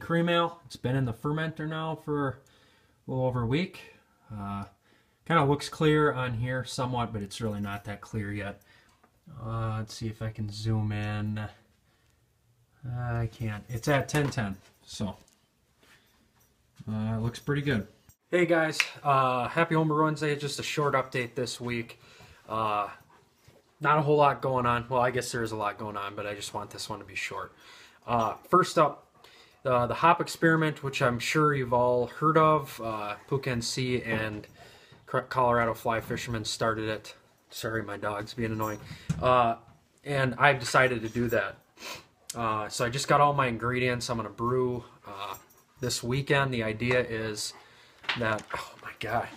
cream ale. It's been in the fermenter now for a little over a week. Kind of looks clear on here somewhat, but it's really not that clear yet. Let's see if I can zoom in. I can't. It's at 1010, so it looks pretty good. Hey guys, happy Homebrew Wednesday. Just a short update this week. Not a whole lot going on. Well, I guess there is a lot going on, but I just want this one to be short. First up, the hop experiment, which I'm sure you've all heard of. Puka NC and Colorado Fly Fishermen started it. Sorry, my dog's being annoying. And I've decided to do that. So I just got all my ingredients. I'm going to brew this weekend. The idea is that, oh my God,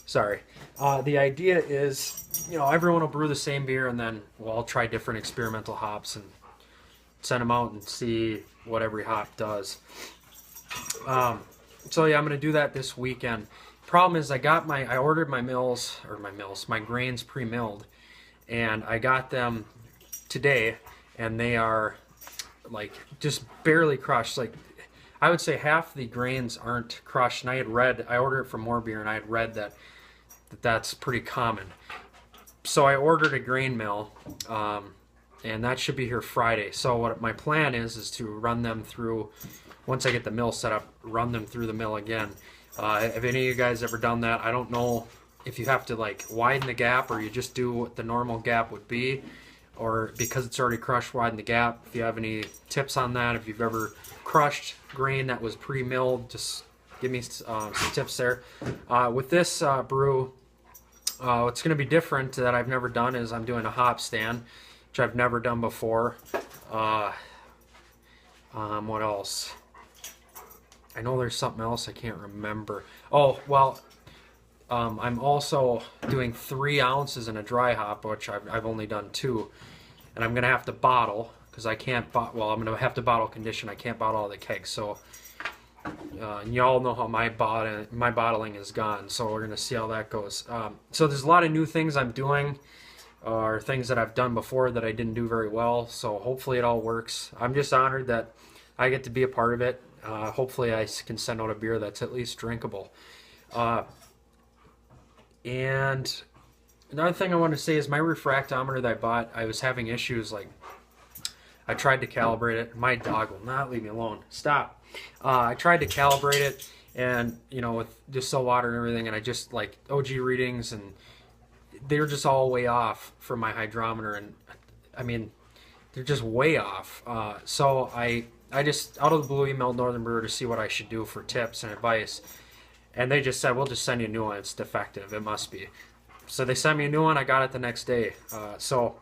sorry. The idea is, everyone will brew the same beer and then we'll all try different experimental hops and send them out and see what every hop does. So yeah, I'm going to do that this weekend. Problem is I ordered my grains pre-milled, and I got them today, and they are like just barely crushed. Like I would say half the grains aren't crushed, and I ordered it from More Beer, and I had read that's pretty common. So I ordered a grain mill, and that should be here Friday. So what my plan is to run them through, once I get the mill set up, run them through the mill again. Have any of you guys ever done that? I don't know if you have to like widen the gap or you just do what the normal gap would be, or because it's already crushed, widen the gap. If you have any tips on that, if you've ever crushed grain that was pre-milled, just give me some tips there. With this brew, what's going to be different that I've never done is I'm doing a hop stand, which I've never done before. What else? I know there's something else I can't remember. Oh, well, I'm also doing 3 ounces in a dry hop, which I've only done 2. And I'm going to have to bottle, because I can't, I'm going to have to bottle condition. I can't bottle all the kegs. So, and y'all know how my bottling is gone. So we're going to see how that goes. So there's a lot of new things I'm doing, or things that I've done before that I didn't do very well. So hopefully it all works. I'm just honored that I get to be a part of it. Hopefully I can send out a beer that's at least drinkable. And another thing I want to say is my refractometer that I bought, I was having issues. Like I tried to calibrate it. My dog will not leave me alone. Stop. I tried to calibrate it, and with distill water and everything, and I just like OG readings, and they were just all way off for my hydrometer, and I mean they're just way off. So I just out of the blue emailed Northern Brewer to see what I should do for tips and advice, and they just said, we'll just send you a new one. It's defective. It must be. So they sent me a new one. I got it the next day. So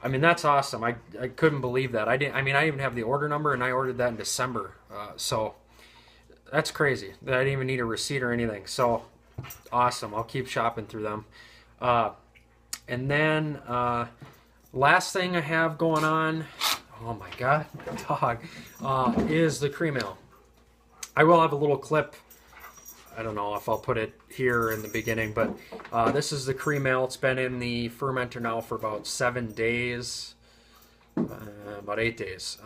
I mean, that's awesome. I couldn't believe that. I even have the order number, and I ordered that in December. So that's crazy. I didn't even need a receipt or anything. So awesome. I'll keep shopping through them. And then last thing I have going on, oh my God, dog, is the cream ale. I will have a little clip. I don't know if I'll put it here in the beginning, but this is the cream ale. It's been in the fermenter now for about 7 days, about 8 days.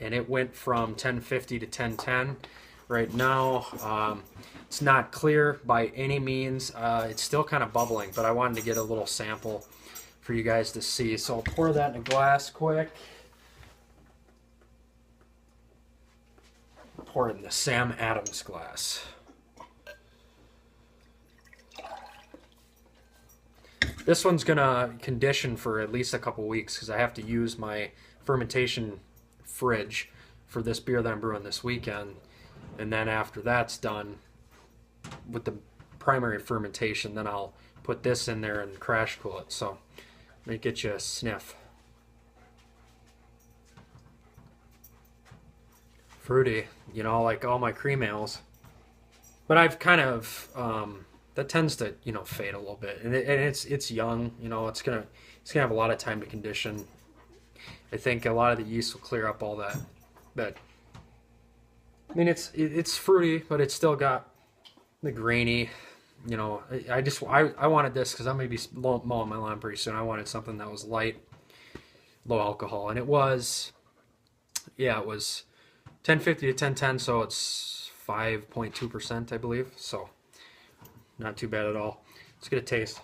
And it went from 1050 to 1010. Right now, it's not clear by any means. It's still kind of bubbling, but I wanted to get a little sample for you guys to see. So I'll pour that in a glass quick. Pour it in the Sam Adams glass. This one's gonna condition for at least a couple weeks because I have to use my fermentation fridge for this beer that I'm brewing this weekend. And then after that's done with the primary fermentation, then I'll put this in there and crash cool it. So let me get you a sniff. Fruity, like all my cream ales. But I've kind of that tends to fade a little bit, and it's young. It's gonna have a lot of time to condition. I think a lot of the yeast will clear up all that. But I mean, it's fruity, but it's still got the grainy. I wanted this because I'm gonna be mowing my lawn pretty soon. I wanted something that was light, low alcohol, and it was. Yeah, it was 1050 to 1010, so it's 5.2%, I believe. So not too bad at all. Let's get a taste.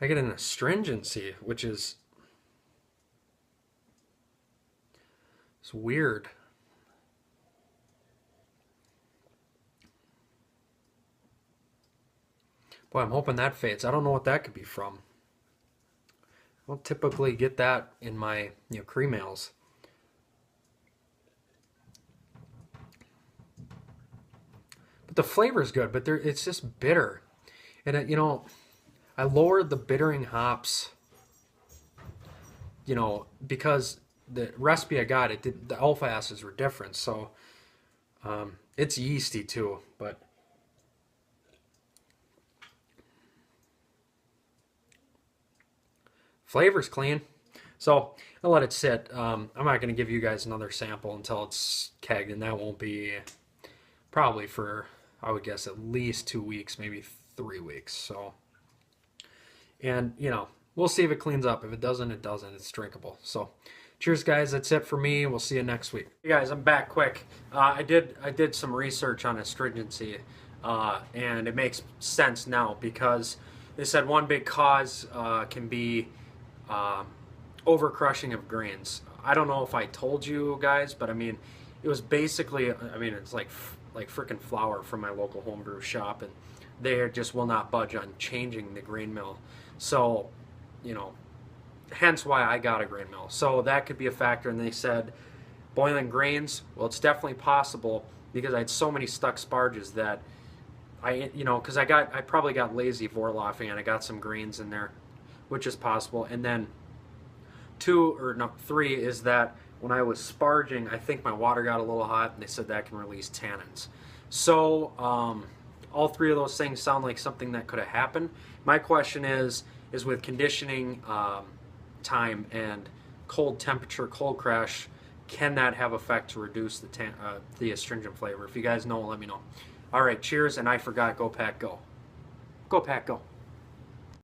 I get an astringency, which is it's weird. Boy, I'm hoping that fades. I don't know what that could be from. I don't typically get that in my cream ales. But the flavor is good, but it's just bitter. And I lowered the bittering hops, because the recipe I got, the alpha acids were different. So it's yeasty too, but flavor's clean. So I'll let it sit. I'm not going to give you guys another sample until it's kegged, and that won't be probably for, I would guess, at least 2 weeks, maybe 3 weeks. So, and we'll see if it cleans up. If it doesn't, it doesn't. It's drinkable. So, cheers, guys. That's it for me. We'll see you next week. Hey guys, I'm back quick. I did some research on astringency, and it makes sense now because they said one big cause can be overcrushing of grains. I don't know if I told you guys, but I mean, it was basically, it's like freaking flour from my local homebrew shop, and they just will not budge on changing the grain mill. So, hence why I got a grain mill. So that could be a factor. And they said boiling grains, well, it's definitely possible because I had so many stuck sparges that because I probably got lazy vorloffing and I got some grains in there, which is possible. And then 3 is that when I was sparging, I think my water got a little hot, and they said that can release tannins. So all 3 of those things sound like something that could have happened. My question is with conditioning time and cold temperature, cold crash, can that have effect to reduce the astringent flavor? If you guys know, let me know. All right, cheers, and I forgot, go Pack, go. Go Pack, go.